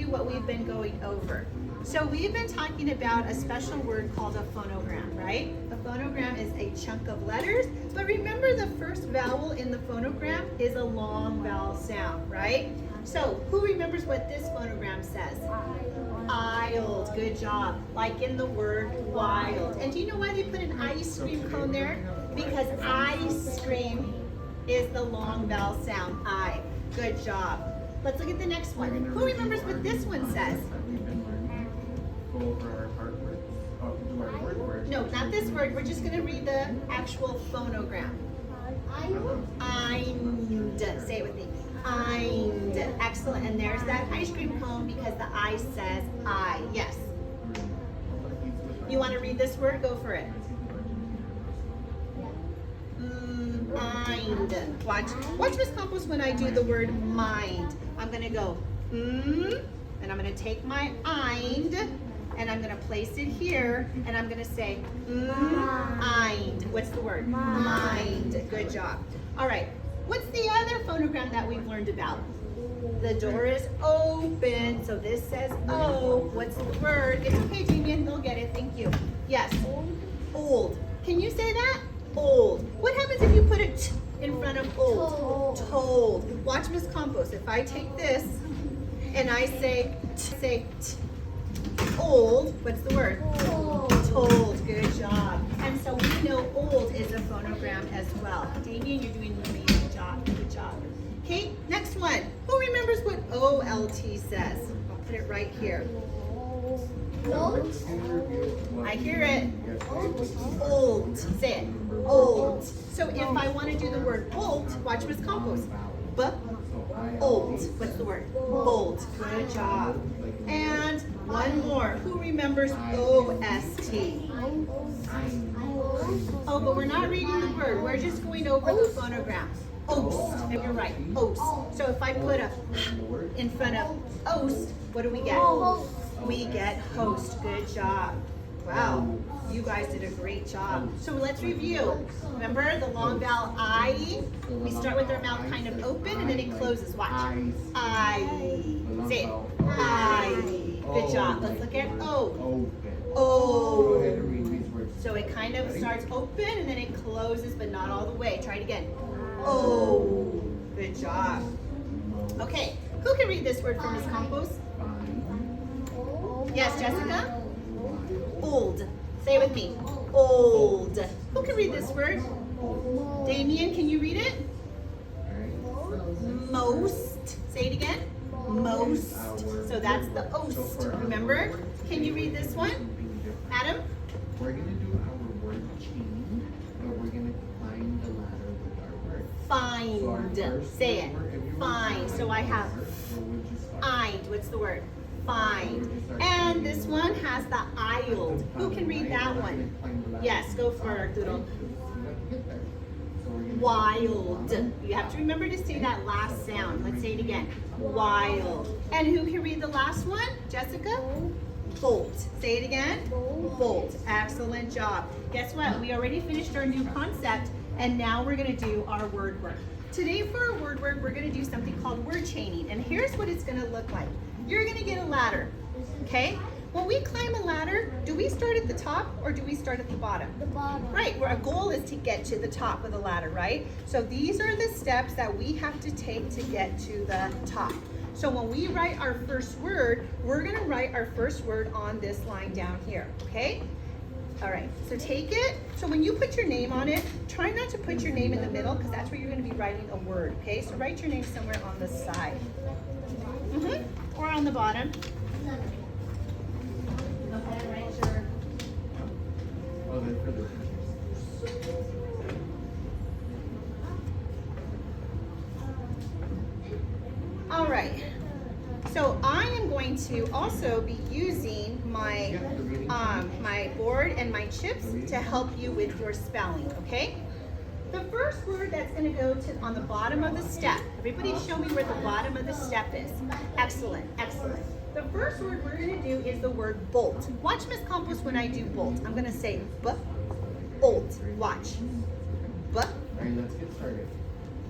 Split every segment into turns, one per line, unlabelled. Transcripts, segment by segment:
what we've been going over. So we've been talking about a special word called a phonogram, right? A phonogram is a chunk of letters, but remember the first vowel in the phonogram is a long vowel sound, right? So who remembers what this phonogram says? Isled, good job. Like in the word wild. And do you know why they put an ice cream cone there? Because ice cream is the long vowel sound, I. Good job. Let's look at the next one. Who remembers what this one says? No, not this word. We're just going to read the actual phonogram. Eind. Say it with me. Eind. Excellent. And there's that ice cream cone because the I says I. Yes. You want to read this word? Go for it. Mind. Watch Miss Campos when I do the word mind. I'm going to go, and I'm going to take my eind, and I'm going to place it here, and I'm going to say, eind. What's the word? Mind. Good job. All right. What's the other phonogram that we've learned about? The door is open, so this says O. What's the word? It's okay, Damien. They'll get it. Thank you. Yes. Old. Can you say that? Old. What happens if you put a t in front of old? Told. Watch Miss Campos. If I take this and I say t, old, what's the word? Told. Good job. And so we know old is a phonogram as well. Damien, you're doing an amazing job. Good job. Okay, next one. Who remembers what OLT says? I'll put it right here. I hear it. Old. Say it. Old. So if I want to do the word bolt, watch Miss Campos. Old. What's the word? Bolt. Good job. And one more. Who remembers OST? Oh, but we're not reading the word. We're just going over the phonogram. Oast. And you're right. Oast. So if I put a in front of oast, what do we get? We get host. Good job. Wow, you guys did a great job. So let's review. Remember the long vowel I? We start with our mouth kind of open and then it closes. Watch. I. Say it. I. Good job. Let's look at O. O. So it kind of starts open and then it closes, but not all the way. Try it again. O. Good job. Okay, who can read this word for Miss Campos? Yes, Jessica? Old. Say it with me. Old. Who can read this word? Damien, can you read it? Most. Say it again. Most. So that's the oast. Remember? Can you read this one? Adam?
We're going to do our word chain, but we're going to climb the ladder with our word.
Find. Say it. Find. So I have eind. What's the word? Find. And this one has the isled. Who can read that one? Yes, go for Arturo. Wild. You have to remember to say that last sound. Let's say it again. Wild. And who can read the last one? Jessica? Bolt. Say it again. Bolt. Excellent job. Guess what? We already finished our new concept, and now we're going to do our word work. Today for our word work, we're going to do something called word chaining, and here's what it's going to look like. You're going to get a ladder, okay? When we climb a ladder, do we start at the top or do we start at the bottom?
The bottom.
Right, where our goal is to get to the top of the ladder, right? So these are the steps that we have to take to get to the top. So when we write our first word, we're going to write our first word on this line down here, okay? All right, so take it. So when you put your name on it, try not to put your name in the middle because that's where you're going to be writing a word, okay? So write your name somewhere on the side. Or on the bottom. All right. So I am going to also be using my my board and my chips to help you with your spelling, okay? The first word that's going to go to on the bottom of the step. Everybody show me where the bottom of the step is. Excellent, excellent. The first word we're going to do is the word bolt. Watch Miss Campos when I do bolt. I'm going to say bolt. Watch.
All right, let's get started.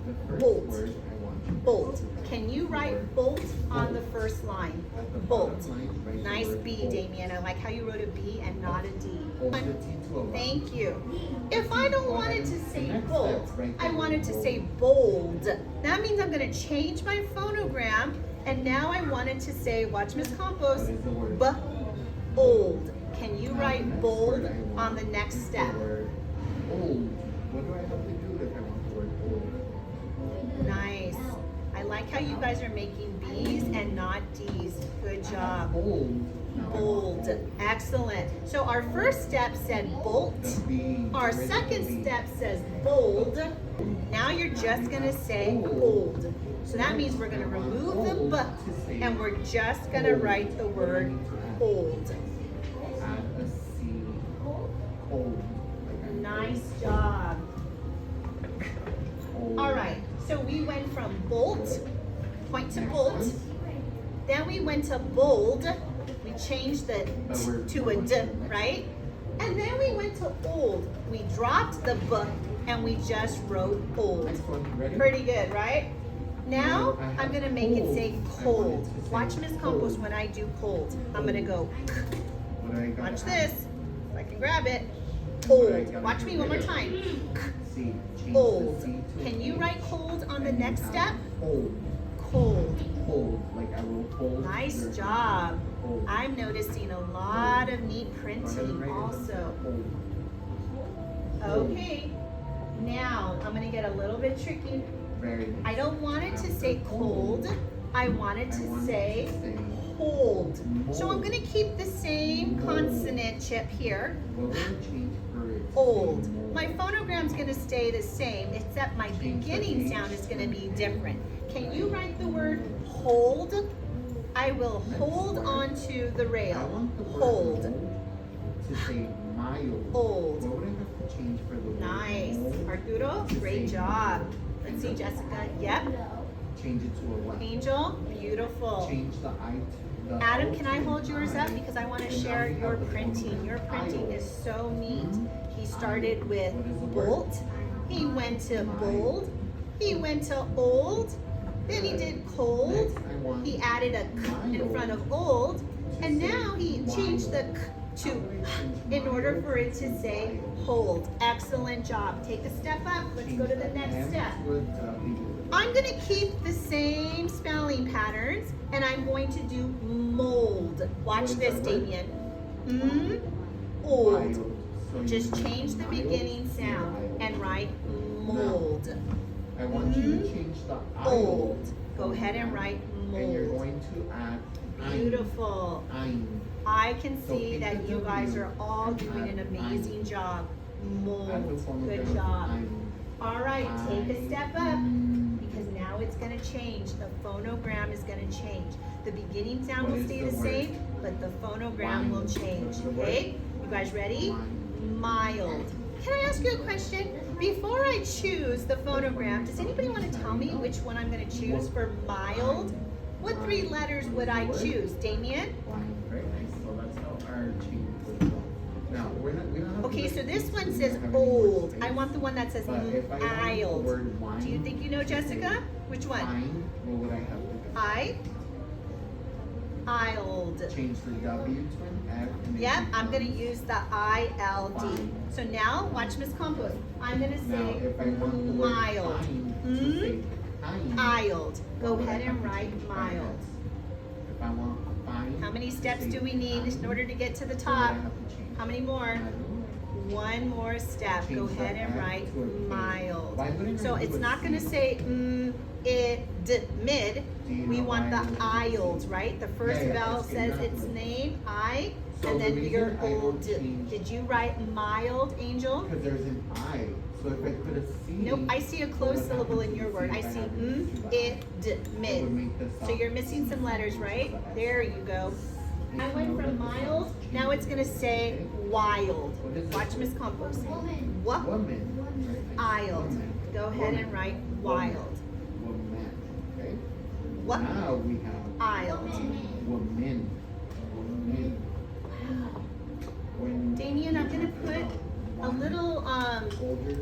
The first
Bolt.
word I want
bolt. Can you write bolt on the first line?
At the
Bolt.
bottom line, write the
Nice
word
B,
bolt.
Damien. I like how you wrote a B and not a D.
Hold the T to a Y.
Thank you. If I don't want it to say
Next
bold,
step, write the
I want it to
word
say bold. That means I'm going to change my phonogram, and now I want it to say, watch Miss Campos,
What is the word?
bold. Can you
Now, the
write
next
bold
word I want
on the next
is the
step?
word old. What do I have to do if I want the word old?
Nice. I like how you guys are making B's and not D's. Good job.
Old. Now I want
Bold. Excellent. So our first step said bolt.
The B.
Our
Where's the
second
B?
step says bold. Now you're just going to say old. So that means we're going to remove the B and we're just going to write the word old.
Add a C. Old. Like I-
Nice job.
Old.
All right. So we went from bolt, point to
Next
bolt.
one.
Then we went to bold. We changed the
But we're
to a
going
D,
to the next
right? And then we went to old. We dropped the B and we just wrote old.
Next one. Ready?
Pretty good, right? Now
I have
I'm gonna make it say
cold. I want
cold.
it to say
Watch Miss Campos
cold.
when I do cold. I'm gonna go.
What do I gotta
Watch
add?
this. If I can grab it.
What do I
Cold.
gotta
Watch
get
me one more
rid of?
time.
C. Change
Old.
the C to
Can
an
you
H.
write cold on the
And you
next
have
step?
Cold.
Cold.
Cold. Like I will hold.
Nice
your-
job.
Cold.
I'm noticing a lot of neat
Go ahead and
printing
write it.
also.
Cold.
Okay. Now I'm gonna get a little bit tricky.
Very nice.
I don't want it to say cold. I want it
I
to
want it
say
to say
hold. So I'm
mold.
gonna keep the same
Mold.
consonant chip here.
What will it change for it? to say
Old.
mold?
My phonogram's gonna stay the same, except my
Change the
beginning
H
sound is
to
gonna
an
be
H.
different. Can you write the word hold? I will
Next
hold
word.
onto the
I
rail.
want the word
Hold.
mold to say mild.
Old.
What would I have to change for the word
Nice.
mold?
Arturo,
To
great
say
job.
mold.
Let's see, Jessica. Yep.
Change it to a what?
Angel, beautiful.
Change the I to the
Adam,
O
can
to
I
an
hold yours
I,
up? Because I want to
and now
share
we
your
have the
printing.
phonogram.
Your printing
Ild.
is so neat.
Mhm.
He started with
What is the word?
bolt. He went to bold. He went to old. Then he did cold.
Next, I want
He added a k in front of old.
to
And
say
now he changed the
mild.
k
How
to
would I change
in order
mild
for it to
to
say
mild?
hold. Excellent job. Take a step up. Let's
Change
go to the next
M
step.
to a W.
I'm going to keep the same spelling patterns and I'm going to do mold. Watch
What is
this,
that word?
Damien. Old.
Mild. So
Just
you
change the
mild
beginning
to
sound
mild.
and write mold.
I want you to
Mhm.
change the I.
Old. Go ahead and write
And you're
mold.
going to add
Beautiful.
ein.
I can
So
see
pick
that
the
you guys
W
are all
and
doing an
add
amazing
ein.
job.
Add the
Mold.
phonogram
Good
of
job.
ein.
All right, take a step up.
Ein.
Because now it's going to change. The phonogram is going to change. The beginning sound
What
will
is
stay
the
the
word?
same, but the phonogram will
Wine.
change.
What is the word?
Okay? You guys ready?
Wine.
Mild. Can I ask you a question? Before I choose the phonogram, does anybody want to tell me which one I'm going to choose for mild? What three letters would I choose? Damien?
Wine. Very nice. So that's how our change would go. Now, we don't have
Okay,
to
so
make
this
these
one
so we
says
don't have any more
old.
space.
I want the one that says
But if I want the
mild.
word wine
Do you think you know,
to say
Jessica? Which one?
Wine, what would I have to do?
Ild.
Change the W to an F. And it
Yep, I'm gonna
becomes
use the ILD.
Fine.
So now, watch Miss Campos. I'm gonna
Now,
say
if I want the word
mild.
kind to
Mm?
say kind,
Ild. Go
what would I
ahead and
have to
write
change by
mild.
S? If I want fine.
How many
to
steps
say
do we need in
kind,
order to get to the
what would
top?
I have to change?
How many more?
I don't know.
One more step. Go
Change the
ahead and
F
write
to a K.
mild.
Why wouldn't I
So
do
it's
a
not gonna
C?
say mid.
Do you
We
know
want
why
the
I wouldn't do
ILD,
C?
right? The first
Yeah,
vowel
it's
says
exactly.
its name, I,
So
and
the
then
reason
your
I don't
old.
change-
Did you write mild, Angel?
Because there's an I. So if I put a C.
Nope, I see a
what
closed
would
syllable
happen
in
to
your
the
word.
C
I
if
see
had to
m,
do the I?
it,
It would
mid.
make the
So
sound
you're missing some letters, right? There you go. I went from mild, now it's gonna say wild.
What is it?
Watch Miss Campos. What?
Woman. Right?
Ild.
Woman.
Go ahead and write wild.
Woman. Okay.
What?
Now we have
Ild.
woman. Woman. When
Damien, I'm gonna put a little
older.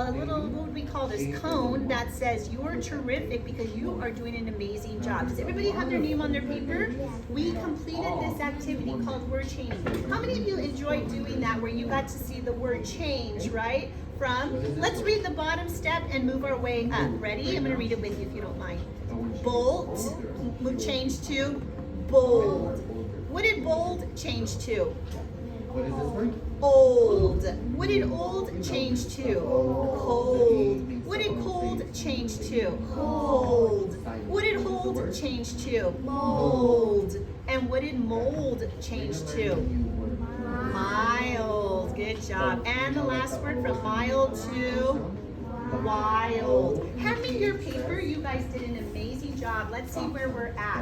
a little, what would we call this, cone that says you're terrific because you are doing an amazing job. Does everybody have their name on their paper? We completed this activity called word chaining. How many of you enjoyed doing that where you got to see the word change, right? Let's read the bottom step and move our way up. Ready? I'm going to read it with you if you don't mind. Bolt, change to bold. What did bold change to?
What is this word?
Old. What did old change to? Cold. What did cold change to? Hold. What did hold change to? Mold. And what did mold change to? Mild. Good job. And the last word from mild to wild. Hand me your paper. You guys did an amazing job. Let's see where we're at.